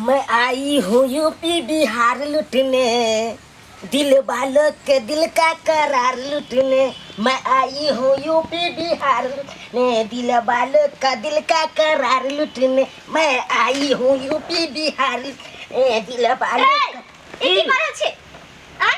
मैं आई हूँ यूपी बिहार लुटने, दिल वालों के दिल का करार लुटने। मैं आई हूँ यूपी बिहार लुटने, दिल वालों का दिल का करार लुटने। मैं आई हूँ यूपी बिहार लुटने, दिल वालों का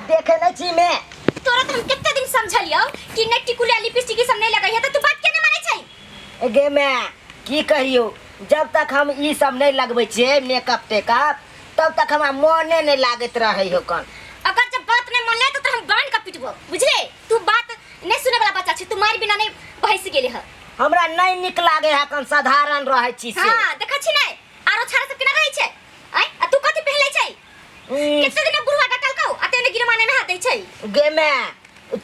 देखे न छी मैं तोरा तो हम कितने दिन समझलियो कि ने टिकुलिया लिपस्टिक सब नहीं लगाई है तो तू बात केने माने छै गे मैं की कहियो, जब तक हम ई सब नहीं लगबै छियै मेकअप टेकअप तब तक हमरा मोने नहीं लागत रहे हो कन। अगर जब बात नहीं मान ले तो हम गान का पिटबो बुझले। तू बात नहीं सुने वाला बच्चा छै, तू मार बिना नहीं बहस गेले ह। हमरा नहीं निक लागे है कन, साधारण रहे छी से। हां देखा छी नहीं आरो छाड़ा सब केना रहे छै आय आ तू कथि पहले छै कितने दिन बुढ़वा डटल कहू अते ने गिरमाने में हाथ दै छै गे मैं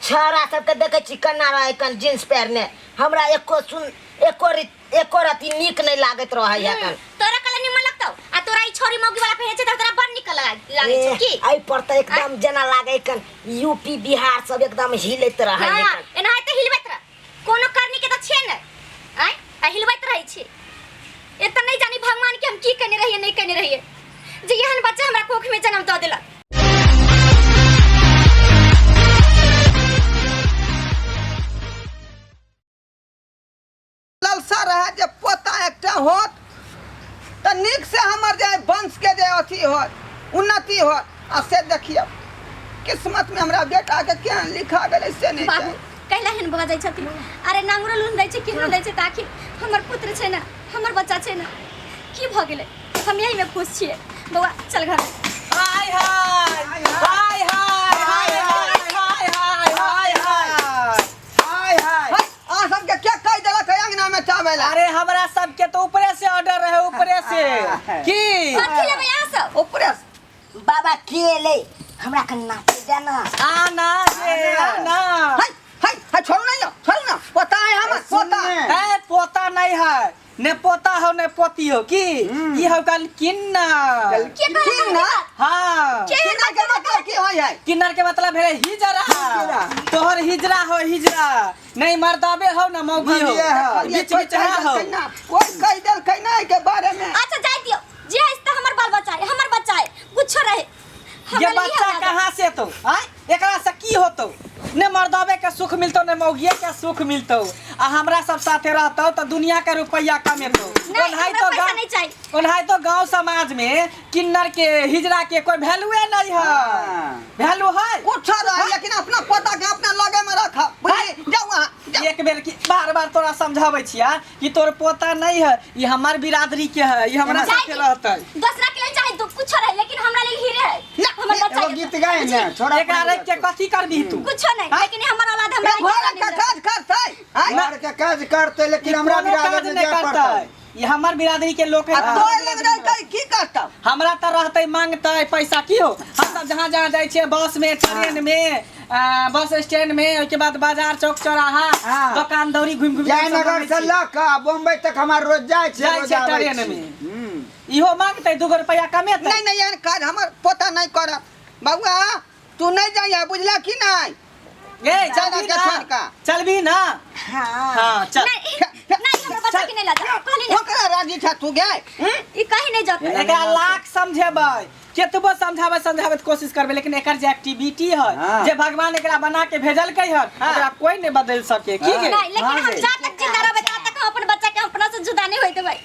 छौरा सब के देखे छी कन्ना रहे कन जींस पहनने, हमरा एको रति निक नहीं लागत रहे है कन। तोरा कल निमन लगतौ आ तोरा ई छोरी मौगी वाला पहने छै त तोरा बड़ निक लागे छै की आई पर त एकदम जना लागे कन यूपी बिहार सब एकदम हिलैत रहे है कन। एना त हिलबैत रह कोनो करनी के त छै न आय आ हिलबैत रहै छै। एत नहीं जानी भगवान के हम की करने रहिए नहीं करने रहिए जे एहन बच्चा हमरा कोख में जन्म द देला। ललसा रहे जे पोता एकटा होत त निक से हमर जाय वंश के जे अथी होत उन्नति होत। आ से देखियो किस्मत में हमरा बेटा के क्या लिखा गेलै से नहीं बाबू कहला हन बगा जाय छथिन अरे नांगरो लून दै छै केहन दै छै ताकि हमर पुत्र छै ना हमर बच्चा छै ना की भ गेलै हम यही में खुश छियै। बौआ चल घर हाय हाय हाय हाय हाय हाय हाय हाय हाय आ सब के क्या कह देलक अंगना में चावेला। अरे हमरा सब के तो ऊपरे से ऑर्डर रहे ऊपरे से की कथि लेबै यहाँ सब ऊपरे बाबा के ले हमरा के नाचे जाना आना जे आना हाय हाय हाय छोड़ ना पोता है हमर पोता है पोता नहीं है ने पोता हो ने पोती हो की ई हो कल किन्ना किन्ना हां किन्ना के मतलब की होय है किन्नर के मतलब है हिजरा तोहर हिजरा हो हिजरा नहीं मर्दाबे हो ना मौगी हो बीच बीच हो कोई कह देल कहना के बारे में। अच्छा जाय दियो जे है त हमर बाल बच्चा है कुछ रहे ये बच्चा कहाँ से तो एकरा से की होतो ने मर्दाबे के सुख मिलतो ने मौगिए के सुख मिलतो आ हमरा सब साथे रहतो तो दुनिया के रुपया कमेतो। ओनहाई तो गांव समाज में किन्नर के हिजरा के कोई वैल्यूए नहीं है। वैल्यू है कुछ रहे लेकिन अपना पोता के अपना लगे में रखा बुझली जाऊ वहां एक बेर की बार तोरा समझाबै छिया कि तोर पोता नहीं है ये हमार बिरादरी के है ये हमरा साथे रहतै दूसरा के लिए चाहे तो कुछ रहे लेकिन हमरा लिए हीरे है हमर बच्चा गीत गाए ना छोड़ा एकरा रख के कथि करबी तू कुछ नहीं लेकिन हमर औलाद हमरा घर का काज करतै घर के काज करते लेकिन हमरा बिरादरी नहीं करता ये हमार बिरादरी के लोग है। तो लग रहतै की करतौ हमरा त रहतै मांगतै पैसा की हो हम सब जहां जहां जाय छियै बस में ट्रेन में बस स्टैंड में उसके बाद बाजार चौक चौराहा दुकान दौरी घूम जयनगर से लक बम्बई तक हमार रोज जाय छै ट्रेन में इहो मांगतै 2 रुपया कमेतै नहीं नहीं यार काज हमर पोता नहीं कर बबुआ तू नहीं जाइया बुझला की नहीं ए चलबी ना हां चल नहीं हमर बच्चा के नहीं लाजा कहली नहीं ओकरा राजी था तू गए ई कहीं नहीं जात एकरा लाख समझेबै केतबो समझावे कोशिश करबे लेकिन एकर जे एक्टिविटी है जे भगवान एकरा बना के भेजलकै है ओकरा कोई नहीं बदल सके की गे नहीं लेकिन हम जा तक जिंदा रहबै ता तक हम अपन बच्चा के अपना से जुदा नहीं होई देबै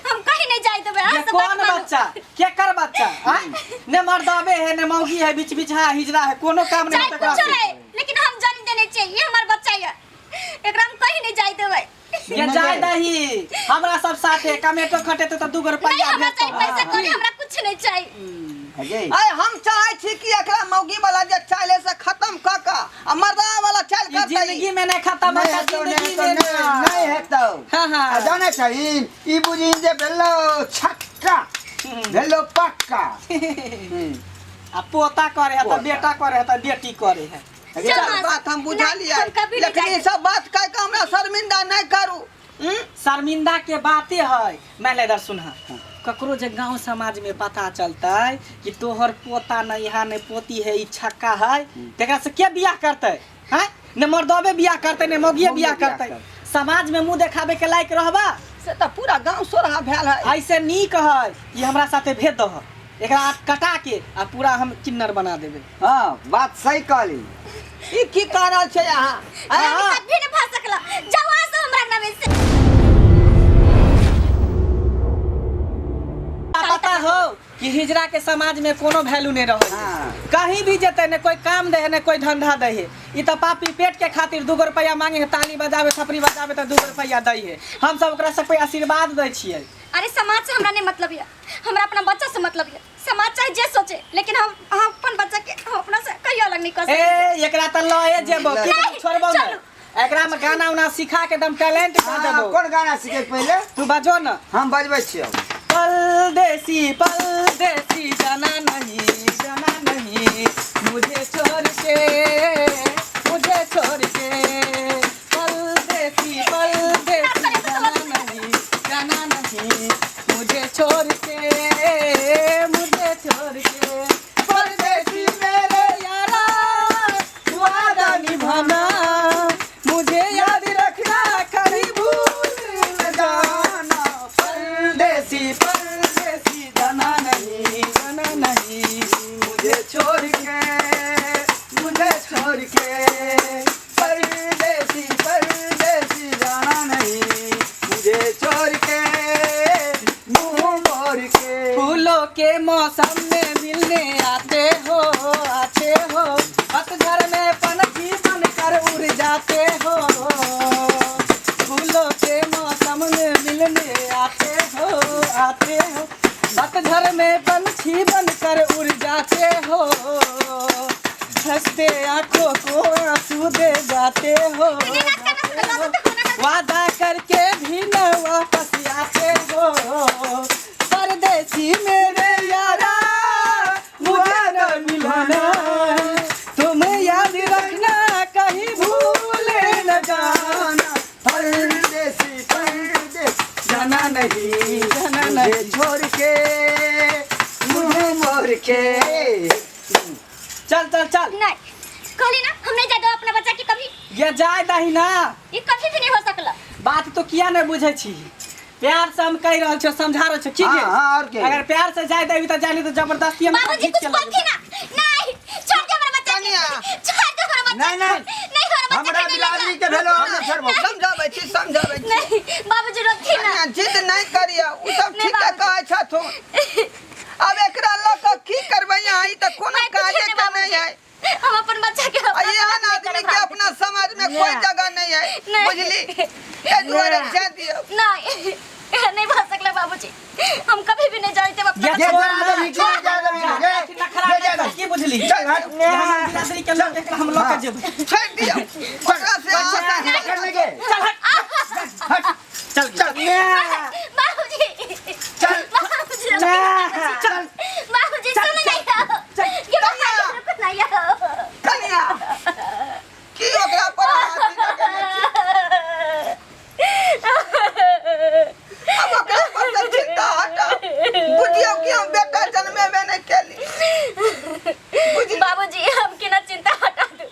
हम कहीं नहीं जाई देबै। ये कौन बच्चा केकर बच्चा ने मर्दाबे है ने मौगी है बीच बीच है हिजरा है कोनो काम नहीं होता लेकिन हम जान देने चाहिए हमार बच्चा है एकरा हम कहीं नहीं जाई देबै। ये जाय दही हमरा सब साथे कमेटो खटेतो त 2 रुपया भेटतो पैसा कोनी हमरा कुछ नहीं चाहिए। अरे हम चाहे छी कि एकरा मौगी वाला जे चाले से खत्म क क आ मर्दा वाला चाल कर जिंदगी में नहीं खत्म है जिंदगी में नहीं हेतौ। हां जाने छही ई बुझी जे भेलो छक्का भेलो पक्का आ पोता करे है त बेटा करे है त बेटी करे है बात हम बुझा लिया लेकिन ये सब बात कह के हमरा शर्मिंदा नहीं करू। शर्मिंदा के बातें है मैं लेदर सुनहा ककरो जे गांव समाज में पता चलता है कि तोहर पोता नहीं है नहीं पोती है ई छक्का है तेकरा से के बियाह करते हैं ने मर्दबे बियाह करते ने मौगिए बियाह करते समाज में मुंह देखावे के लायक रहबा से तो पूरा गांव सोरहा भेल है। ऐसे नीक है कि हमरा साथे भेज दह, एकरा कटा के आ पूरा हम किन्नर बना देबे। हाँ बात सही कहली। ई की कह रहल छै अहाँ? हमरा साथ भी नहीं भा सकला, जाओ वहाँ से हमरा नाम से। पता हो कि हिजड़ा के समाज में कोनो वैल्यू नहीं रहे। हाँ। कहीं भी जेते न कोई काम दे है न कोई धंधा दे है। ई तो पापी पेट के खातिर 2 रुपया मांगे है, ताली बजावे थपड़ी बजावे तो 2 रुपया दे है। हम सब ओकरा सब पे आशीर्वाद दे छियै। अरे समाज से हमरा नहीं मतलब है, हमरा अपना बच्चा से मतलब है। समाज चाहे जे सोचे, लेकिन हम अपन बच्चा के हम अपना से कहियो अलग नहीं कर सकते। ए एकरा त लए जेबो कि नहीं, छोड़बो न। चलू। एकरा में गाना उना सिखा के दम टैलेंट कर हाँ, देबो। कौन गाना सीखे पहले? तू बजो न। हम बजबै छियै। परदेसी जाना नहीं मुझे छोड़ के परदेसी जाना नहीं मुझे छोड़ के परदेसी मेरे यारा वादा निभाना मुझे याद रखना कभी भूल न जाना। परदेसी जाना नहीं मुझे छोड़ के परदेसी जाना नहीं मुझे छोड़ के मुँह मोड़ के। फूलों के मौसम में मिलने आते हो पतझड़ में पनखी बनकर उड़ जाते हो। फूलों के मौसम में मिलने आते हो पतझड़ में पंछी बनकर उड़ जाते हो। हंसते आंखों को आंसू दे जाते हो। वादा करके भी न वापस आते हो। परदेसी मेरे यारा मुझे न मिलाना, तुम याद रखना कहीं भूल न जाना। परदेसी जाना नहीं मुझे छोड़ के मुँह मोड़ के। चल नहीं, कहली ना हम नहीं जाए दो अपना बच्चा के कभी। ये जाए दही ना, ये कभी भी नहीं हो सकला। बात तो किया नहीं बुझे छी। प्यार से हम कह रहा छो, समझा रहा छो, ठीक है? हाँ, और क्या? अगर प्यार से जाए देवी तो जानी तो जबरदस्ती हम बाबूजी कुछ बोलती ना। नहीं, छोड़ दे हमारा बच्चा कन्या। के। छोड़ दे हमारा बच्चा नहीं, के। नहीं हमारा बच्चा हमरा के बिरादरी के भेलो हम न छोड़बो। समझाबै छी। नहीं, बाबूजी रोकती ना। कन्या जिद नहीं करिया, उ सब नहीं, ठीक कहै छथुन। अब एकरा ल के की करबै यहाँ? ई त कोनो नहीं, कुछ काजे नहीं, के नहीं बाबूजी। है। हम अपन बच्चा के आ एहन आदमी के अपना समाज में कोई जगह नहीं है, नहीं। बुझली? ए दुआरे नहीं। दे दियो। नहीं, नहीं भर सकला बाबूजी। हम कभी भी नहीं जाते अपना ये बच्चा छोड़ के। दे, छोड़ दे, नखरा की बुझली? चल हट। बिरादरी के लोग एकरा हम लोग के जेबो। छोड़ दियो। ओकरा से आशा करने के हट। चल बाबूजी। चल। बाबूजी। चल। बाबूजी सुन नहीं हो। ये बाबूजी रुक नहीं हो। कन्या की ओकरा पर हाथ लगेने छी? अब ओकरा पर से चिंता हटा। बुझियो कि हम बेटा जन्मेबे नहीं केली। बुझली? बाबूजी हम के ना चिंता हटा दो।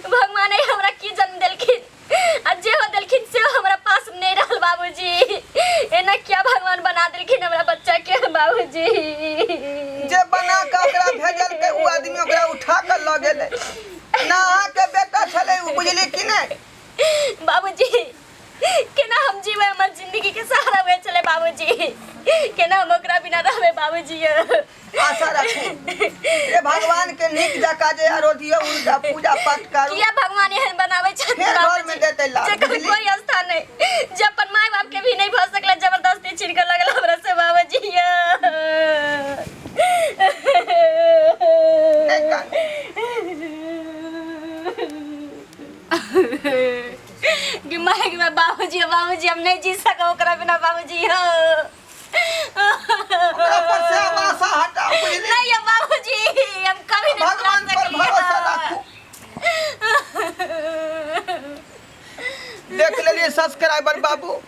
भगवान ही हमरा की जन्म देलखिन, आ जे हो देलखिन से हमरा पास नहीं रहल बाबूजी। एना क्या भगवान बना देलखिन हमरा बच्चा के बाबूजी। जे बना के ओकरा भेजल के उ आदमी ओकरा उठा के ल गेलै। ना अहाँ के बेटा छलै, उ बुझली कि नहीं? बाबूजी केना हम जीवे, हमर जिंदगी के सहारा हुए चले बाबूजी। केना हम ओकरा बिना रहबे बाबूजी। आशा रखू ये भगवान के नीक जका जे आराधियो, उनका पूजा पाठ करू। किया भगवान एहन बनावे छथि फेर घर में देतै लाभ, जेकर बुझली? कोई आस्था नहीं। जे अपन माय बाप के भी नहीं भ सकला, जबरदस्ती छीन के लगल हमरा से बाबूजी। नहीं कान। कि मैं बाबूजी हम नहीं जी सका ओकरा बिना बाबूजी। ओकरा पर से अब आशा हटाओ, बुझली? नहीं है बाबूजी, हम कभी नहीं भगवान भुला पर भरोसा रखू। देख लेलिए सब्सक्राइबर बाबू,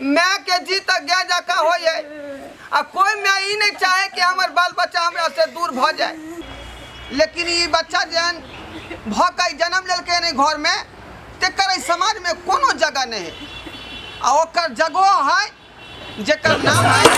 मैं के जी तक गया जाका हो जाए, आ कोई मैं ई नहीं चाहे कि हमार बाल बच्चा हमरा से दूर भ जाए। लेकिन ये बच्चा जन भकै जन्म लेलकै नहीं घर में, तेकर एहि समाज में कोनो जगह नहीं है आ ओकर जगह है जेकर नाम है